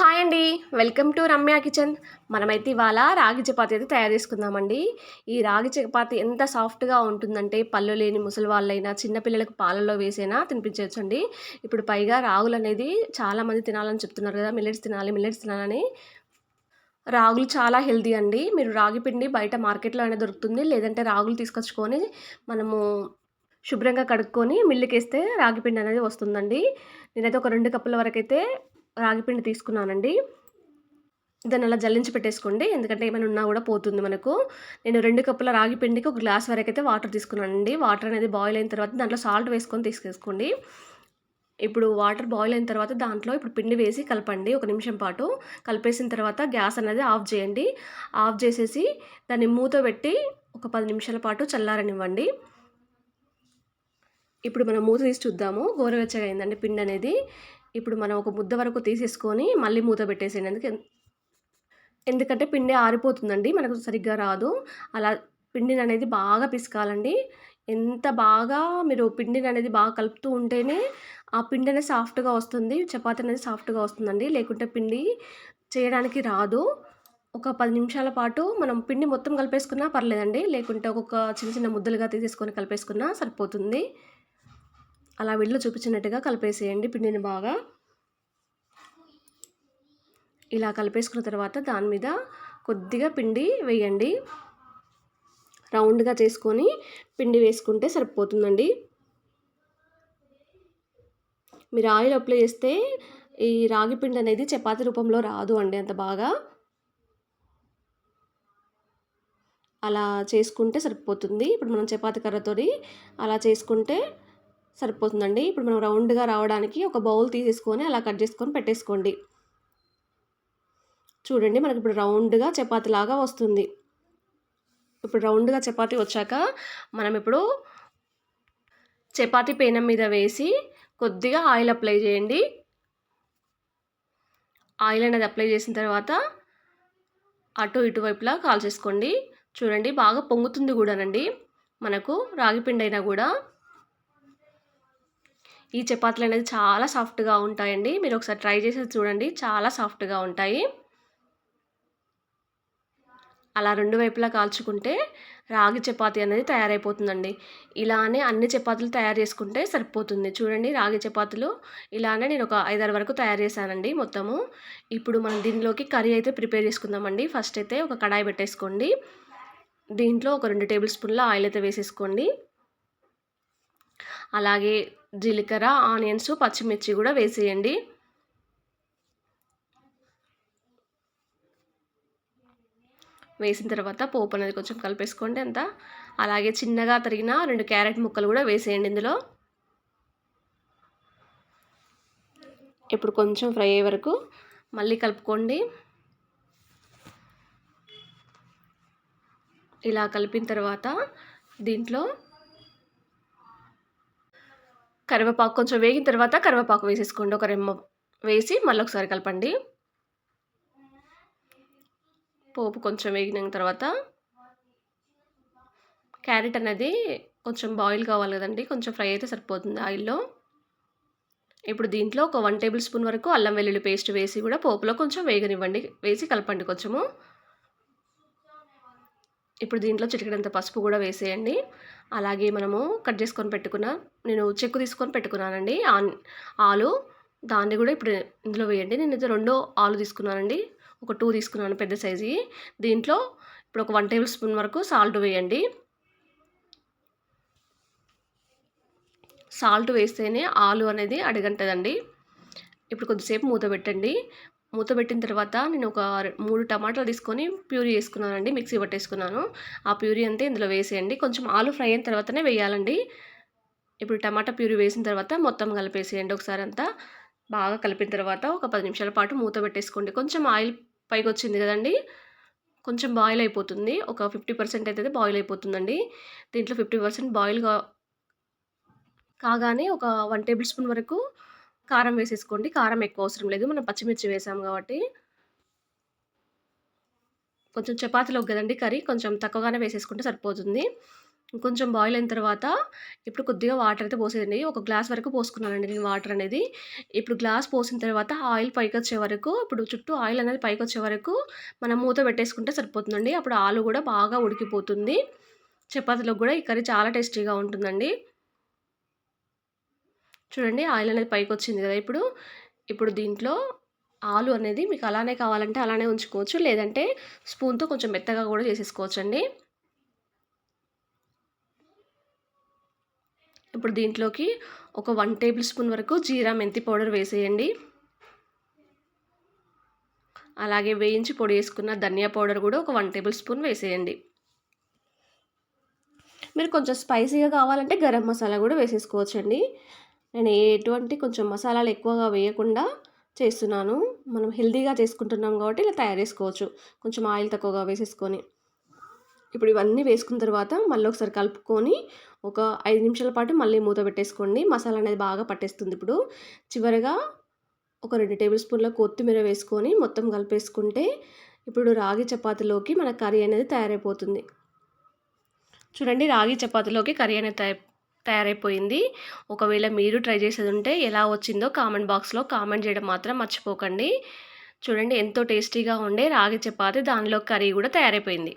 Hi అండి. Welcome to Ramya kitchen. మనమైతే ఇవాళ రాగి చపాతీ అయితే తయారు చేసుకుందామండి. ఈ రాగి చపాతీ ఎంత సాఫ్ట్‌గా ఉంటుందంటే పళ్ళు లేని ముసలి వాళ్ళైనా, చిన్న పిల్లలకు పాలల్లో వేసైనా తినిపించొచ్చండి. ఇప్పుడు పైగా రాగులనేది చాలామంది తినాలని చెప్తున్నారు కదా! మిల్లెట్స్ తినాలి, మిల్లెట్స్ తినాలని. రాగులు చాలా హెల్తీ అండి. మీరు రాగి పిండి బయట మార్కెట్‌లో అయినా దొరుకుతుంది. లేదంటే రాగులు తీసుకొచ్చుకొని మనము శుభ్రంగా కడుక్కొని మిల్లుకేస్తే రాగి పిండి అనేది వస్తుందండి. నేనైతే ఒక 2 కప్పుల వరకైతే రాగి పిండి తీసుకున్నానండి. దాన్నలా జల్లించి పెట్టేసుకోండి. ఎందుకంటే ఏమైనా ఉన్నా గూడా పోతుంది మనకు. నేను 2 కప్పుల రాగి పిండికి ఒక గ్లాస్ వరకైతే వాటర్ తీసుకున్నానండి. వాటర్ అనేది బాయిల్ అయిన తర్వాత దాంట్లో సాల్ట్ వేసుకొని తీసేసుకోండి. ఇప్పుడు వాటర్ బాయిల్ అయిన తర్వాత దాంట్లో ఇప్పుడు పిండి వేసి కలపండి ఒక నిమిషం పాటు. కలిపేసిన తర్వాత గ్యాస్ అనేది ఆఫ్ చేయండి. ఆఫ్ చేసేసి దాన్ని మూత పెట్టి ఒక 10 నిమిషాల పాటు చల్లారనివ్వండి. ఇప్పుడు మనం మూత తీసి చూద్దాము. గోరువెచ్చగా అయిందండి పిండనేది. ఇప్పుడు మనం ఒక ముద్ద వరకు తీసేసుకొని మళ్ళీ మూత పెట్టేసేయండి. ఎందుకంటే పిండి ఆరిపోతుందండి. మనకు సరిగ్గా రాదు. అలా పిండిననేది బాగా పిసకాలండి. ఎంత బాగా మీరు పిండిననేది బాగా కలుపుతూ ఉంటేనే ఆ పిండి అనేది సాఫ్ట్‌గా వస్తుంది. చపాతీ అనేది సాఫ్ట్‌గా వస్తుందండి. లేకుంటే పిండి చేయడానికి రాదు. ఒక 10 నిమిషాల పాటు మనం పిండి మొత్తం కలిపేసుకున్నా పర్లేదండి. లేకుంటే ఒక్కొక్క చిన్న చిన్న ముద్దలుగా తీసేసుకొని కలిపేసుకున్నా సరిపోతుంది. అలా వీడియోలో చూపించినట్టుగా కలిపేసేయండి పిండిని బాగా. ఇలా కలిపేసుకున్న తర్వాత దాని మీద కొద్దిగా పిండి వేయండి. రౌండ్‌గా చేసుకొని పిండి వేసుకుంటే సరిపోతుందండి. మీరు ఆయిల్ అప్లై చేస్తే ఈ రాగి పిండి అనేది చపాతీ రూపంలో రాదు అండి అంత బాగా. అలా చేసుకుంటే సరిపోతుంది. ఇప్పుడు మనం చపాతీ కర్రతోని అలా చేసుకుంటే సరిపోతుందండి. ఇప్పుడు మనం రౌండ్‌గా రావడానికి ఒక బౌల్ తీసేసుకొని అలా కట్ చేసుకొని పెట్టేసుకోండి. చూడండి మనకిప్పుడు రౌండ్‌గా చపాతీలాగా వస్తుంది. ఇప్పుడు రౌండ్‌గా చపాతీ వచ్చాక మనం ఇప్పుడు చపాతీ పెనం మీద వేసి కొద్దిగా ఆయిల్ అప్లై చేయండి. ఆయిల్ అనేది అప్లై చేసిన తర్వాత అటు ఇటు వైపులా కాల్చేసుకోండి. చూడండి బాగా పొంగుతుంది కూడానండి. మనకు రాగి పిండి అయినా కూడా ఈ చపాతీలు అనేది చాలా సాఫ్ట్‌గా ఉంటాయండి. మీరు ఒకసారి ట్రై చేసి చూడండి. చాలా సాఫ్ట్‌గా ఉంటాయి. అలా 2 వైపులా కాల్చుకుంటే రాగి చపాతీ అనేది తయారైపోతుందండి. ఇలానే అన్ని చపాతీలు తయారు చేసుకుంటే సరిపోతుంది. చూడండి రాగి చపాతీలు ఇలానే నేను ఒక 5, 6 వరకు తయారు చేశానండి మొత్తము. ఇప్పుడు మనం దీనిలోకి కర్రీ అయితే ప్రిపేర్ చేసుకుందామండి. ఫస్ట్ అయితే ఒక కడాయి పెట్టేసుకోండి. దీంట్లో ఒక 2 టేబుల్ స్పూన్ల ఆయిల్ అయితే వేసేసుకోండి. అలాగే జీలకర్ర, ఆనియన్స్, పచ్చిమిర్చి కూడా వేసేయండి. వేసిన తర్వాత పోపు అనేది కొంచెం కలిపేసుకోండి అంతా. అలాగే చిన్నగా తరిగిన 2 క్యారెట్ ముక్కలు కూడా వేసేయండి ఇందులో. ఇప్పుడు కొంచెం ఫ్రై అయ్యే వరకు మళ్ళీ కలుపుకోండి. ఇలా కలిపిన తర్వాత దీంట్లో కరివేపాకు కొంచెం వేగిన తర్వాత కరివేపాకు వేసేసుకోండి. ఒక రెమ్మ వేసి మళ్ళీ ఒకసారి కలపండి. పోపు కొంచెం వేగిన తర్వాత క్యారెట్ అనేది కొంచెం బాయిల్ కావాలి కదండి. కొంచెం ఫ్రై అయితే సరిపోతుంది ఆయిల్‌లో. ఇప్పుడు దీంట్లో ఒక 1 టేబుల్ స్పూన్ వరకు అల్లం వెల్లుల్లి పేస్ట్ వేసి కూడా పోపులో కొంచెం వేగనివ్వండి. వేసి కలపండి కొంచెము. ఇప్పుడు దీంట్లో చిటికెడంత పసుపు కూడా వేసేయండి. అలాగే మనము కట్ చేసుకొని పెట్టుకున్న నేను చెక్కు తీసుకొని పెట్టుకున్నానండి ఆలు. దాన్ని కూడా ఇప్పుడు ఇందులో వేయండి. నేనైతే 2 ఆలు తీసుకున్నానండి. ఒక 2 తీసుకున్నాను పెద్ద సైజుయి. దీంట్లో ఇప్పుడు ఒక 1 టేబుల్ స్పూన్ వరకు సాల్ట్ వేయండి. సాల్ట్ వేస్తేనే ఆలు అనేది అడుగంటదండి. ఇప్పుడు కొద్దిసేపు మూత పెట్టండి. మూత పెట్టిన తర్వాత నేను ఒక 3 టమాటాలు తీసుకొని ప్యూరీ చేసుకున్నానండి. మిక్సీ పట్టేసుకున్నాను. ఆ ప్యూరీ అంతా ఇందులో వేసేయండి. కొంచెం ఆలు ఫ్రై అయిన తర్వాతనే వేయాలండి. ఇప్పుడు టమాటా ప్యూరీ వేసిన తర్వాత మొత్తం కలిపేసేయండి ఒకసారి అంతా. బాగా కలిపిన తర్వాత ఒక 10 నిమిషాల పాటు మూత పెట్టేసుకోండి. కొంచెం ఆయిల్ పైకొచ్చింది కదండీ! కొంచెం బాయిల్ అయిపోతుంది. ఒక 50% అయితే బాయిల్ అయిపోతుందండి. దీంట్లో 50% బాయిల్ కాగానే ఒక 1 టేబుల్ స్పూన్ వరకు కారం వేసేసుకోండి. కారం ఎక్కువ అవసరం లేదు. మనం పచ్చిమిర్చి వేసాం కాబట్టి. కొంచెం చపాతీలోకి గదండీ కర్రీ. కొంచెం తక్కువగానే వేసేసుకుంటే సరిపోతుంది. కొంచెం బాయిల్ అయిన తర్వాత ఇప్పుడు కొద్దిగా వాటర్ అయితే పోసేయండి. ఒక గ్లాస్ వరకు పోసుకున్నానండి నేను వాటర్ అనేది. ఇప్పుడు గ్లాస్ పోసిన తర్వాత ఆయిల్ పైకొచ్చే వరకు, ఇప్పుడు చుట్టూ ఆయిల్ అనేది పైకొచ్చే వరకు మనం మూత పెట్టేసుకుంటే సరిపోతుందండి. అప్పుడు ఆలు కూడా బాగా ఉడికిపోతుంది. చపాతీలోకి కూడా ఈ కర్రీ చాలా టేస్టీగా ఉంటుందండి. చూడండి ఆయిల్ అనేది పైకొచ్చింది కదా ఇప్పుడు. ఇప్పుడు దీంట్లో ఆలు అనేది మీకు అలానే కావాలంటే అలానే ఉంచుకోవచ్చు. లేదంటే స్పూన్‌తో కొంచెం మెత్తగా కూడా చేసేసుకోవచ్చండి. ఇప్పుడు దీంట్లోకి ఒక 1 టేబుల్ స్పూన్ వరకు జీరా మెంతి పౌడర్ వేసేయండి. అలాగే వేయించి పొడి చేసుకున్న ధనియా పౌడర్ కూడా ఒక 1 టేబుల్ స్పూన్ వేసేయండి. మీరు కొంచెం స్పైసీగా కావాలంటే గరం మసాలా కూడా వేసేసుకోవచ్చండి. నేను ఎటువంటి కొంచెం మసాలాలు ఎక్కువగా వేయకుండా చేస్తున్నాను. మనం హెల్తీగా చేసుకుంటున్నాం కాబట్టి ఇలా తయారు చేసుకోవచ్చు. కొంచెం ఆయిల్ తక్కువగా వేసేసుకొని. ఇప్పుడు ఇవన్నీ వేసుకున్న తర్వాత మళ్ళీ ఒకసారి కలుపుకొని ఒక 5 నిమిషాల పాటు మళ్ళీ మూత పెట్టేసుకోండి. మసాలా అనేది బాగా పట్టేస్తుంది ఇప్పుడు. చివరగా ఒక 2 టేబుల్ స్పూన్ల కొత్తిమీర వేసుకొని మొత్తం కలిపేసుకుంటే ఇప్పుడు రాగి చపాతీలోకి మన కర్రీ అనేది తయారైపోతుంది. చూడండి రాగి చపాతీలోకి కర్రీ అనేది తయారైపోయింది. ఒకవేళ మీరు ట్రై చేసేది ఉంటే ఎలా వచ్చిందో కామెంట్ బాక్స్‌లో కామెంట్ చేయడం మాత్రం మర్చిపోకండి. చూడండి ఎంతో టేస్టీగా ఉండే రాగి చపాతీ దానిలో కర్రీ కూడా తయారైపోయింది.